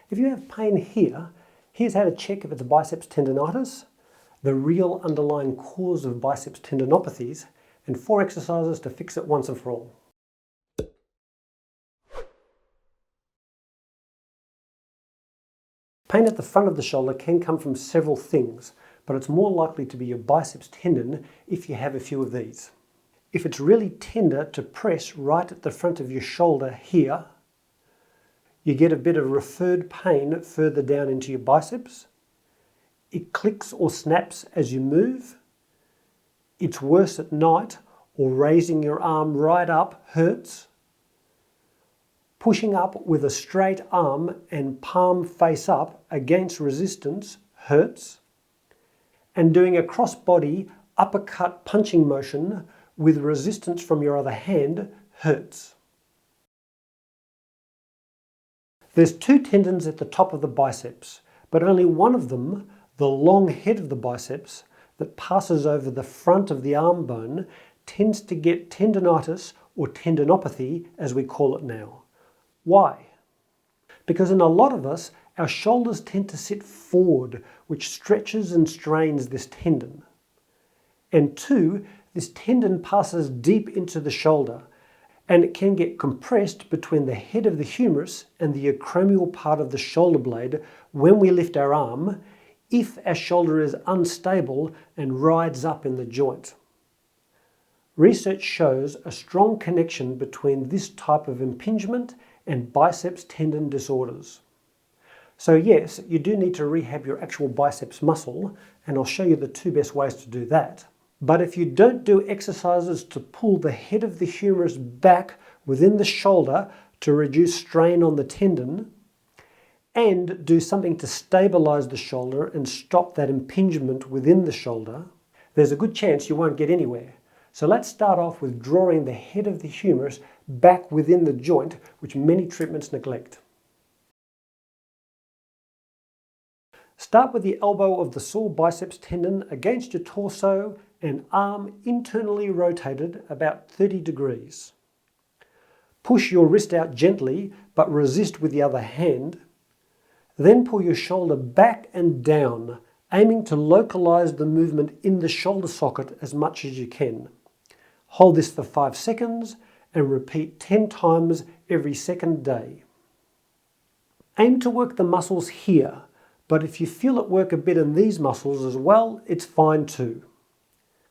If you have pain here, here's how to check if it's biceps tendonitis, the real underlying cause of biceps tendinopathies, and 4 exercises to fix it once and for all. Pain at the front of the shoulder can come from several things, but it's more likely to be your biceps tendon if you have a few of these. If it's really tender to press right at the front of your shoulder here, you get a bit of referred pain further down into your biceps. It clicks or snaps as you move. It's worse at night, or raising your arm right up hurts. Pushing up with a straight arm and palm face up against resistance hurts. And doing a cross-body uppercut punching motion with resistance from your other hand hurts. There's 2 tendons at the top of the biceps, but only one of them, the long head of the biceps that passes over the front of the arm bone, tends to get tendinitis or tendinopathy as we call it now. Why? Because in a lot of us, our shoulders tend to sit forward, which stretches and strains this tendon. And 2, this tendon passes deep into the shoulder, and it can get compressed between the head of the humerus and the acromial part of the shoulder blade when we lift our arm, if our shoulder is unstable and rides up in the joint. Research shows a strong connection between this type of impingement and biceps tendon disorders. So yes, you do need to rehab your actual biceps muscle, and I'll show you the 2 best ways to do that. But if you don't do exercises to pull the head of the humerus back within the shoulder to reduce strain on the tendon, and do something to stabilize the shoulder and stop that impingement within the shoulder, there's a good chance you won't get anywhere. So let's start off with drawing the head of the humerus back within the joint, which many treatments neglect. Start with the elbow of the sore biceps tendon against your torso and arm internally rotated about 30 degrees. Push your wrist out gently, but resist with the other hand. Then pull your shoulder back and down, aiming to localize the movement in the shoulder socket as much as you can. Hold this for 5 seconds and repeat 10 times every second day. Aim to work the muscles here, but if you feel it work a bit in these muscles as well, it's fine too.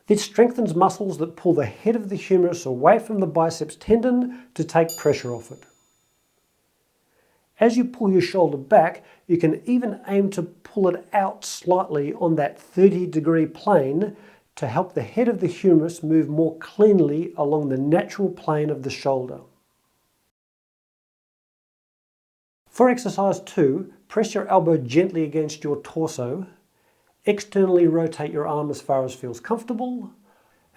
This strengthens muscles that pull the head of the humerus away from the biceps tendon to take pressure off it. As you pull your shoulder back, you can even aim to pull it out slightly on that 30-degree plane to help the head of the humerus move more cleanly along the natural plane of the shoulder. For exercise 2, press your elbow gently against your torso, externally rotate your arm as far as feels comfortable,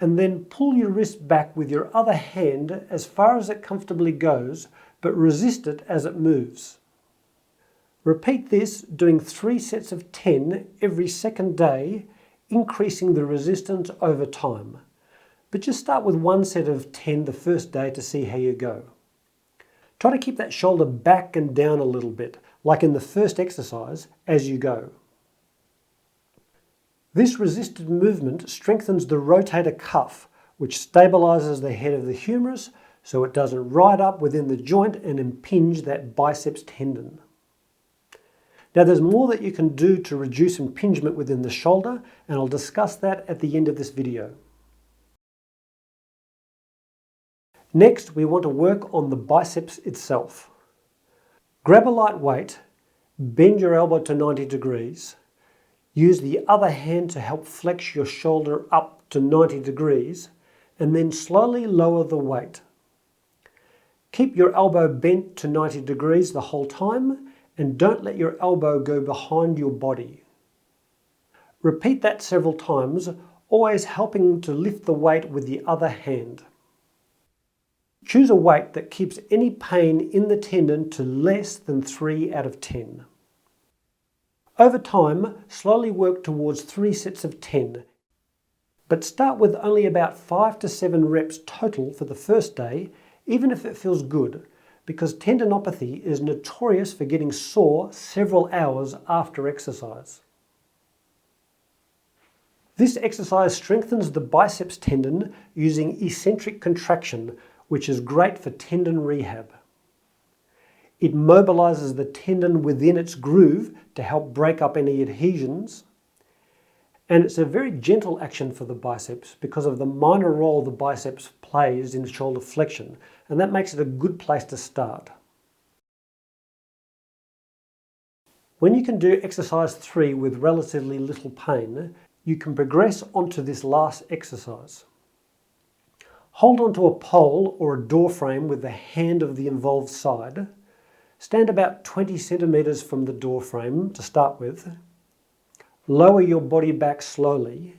and then pull your wrist back with your other hand as far as it comfortably goes, but resist it as it moves. Repeat this, doing 3 sets of 10 every second day, increasing the resistance over time. But just start with 1 set of 10 the first day to see how you go. Try to keep that shoulder back and down a little bit, like in the first exercise, as you go. This resisted movement strengthens the rotator cuff, which stabilizes the head of the humerus so it doesn't ride up within the joint and impinge that biceps tendon. Now there's more that you can do to reduce impingement within the shoulder, and I'll discuss that at the end of this video. Next, we want to work on the biceps itself. Grab a light weight, bend your elbow to 90 degrees, use the other hand to help flex your shoulder up to 90 degrees, and then slowly lower the weight. Keep your elbow bent to 90 degrees the whole time, and don't let your elbow go behind your body. Repeat that several times, always helping to lift the weight with the other hand. Choose a weight that keeps any pain in the tendon to less than 3 out of 10. Over time, slowly work towards 3 sets of 10, but start with only about 5 to 7 reps total for the first day, even if it feels good, because tendinopathy is notorious for getting sore several hours after exercise. This exercise strengthens the biceps tendon using eccentric contraction, which is great for tendon rehab. It mobilizes the tendon within its groove to help break up any adhesions. And it's a very gentle action for the biceps because of the minor role the biceps plays in shoulder flexion, and that makes it a good place to start. When you can do exercise 3 with relatively little pain, you can progress onto this last exercise. Hold onto a pole or a door frame with the hand of the involved side. Stand about 20 centimeters from the door frame to start with. Lower your body back slowly,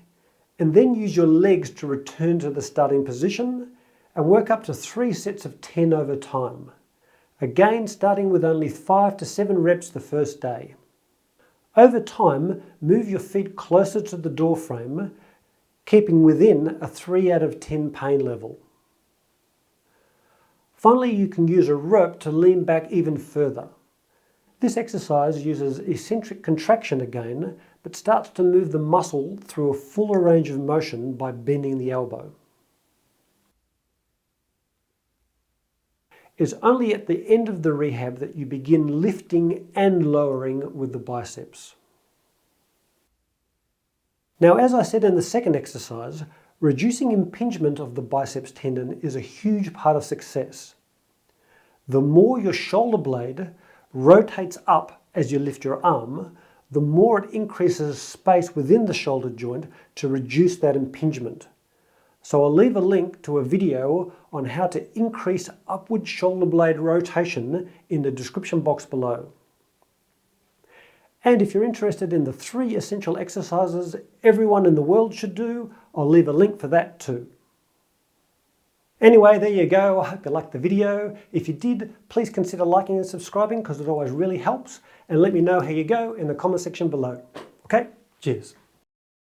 and then use your legs to return to the starting position and work up to 3 sets of 10 over time. Again, starting with only 5 to 7 reps the first day. Over time, move your feet closer to the door frame, keeping within a 3 out of 10 pain level. Finally, you can use a rope to lean back even further. This exercise uses eccentric contraction again, but starts to move the muscle through a fuller range of motion by bending the elbow. It's only at the end of the rehab that you begin lifting and lowering with the biceps. Now, as I said in the second exercise, reducing impingement of the biceps tendon is a huge part of success. The more your shoulder blade rotates up as you lift your arm, the more it increases space within the shoulder joint to reduce that impingement. So I'll leave a link to a video on how to increase upward shoulder blade rotation in the description box below. And if you're interested in the 3 essential exercises everyone in the world should do, I'll leave a link for that too. Anyway, there you go. I hope you liked the video. If you did, please consider liking and subscribing because it always really helps. And let me know how you go in the comment section below. Okay, cheers.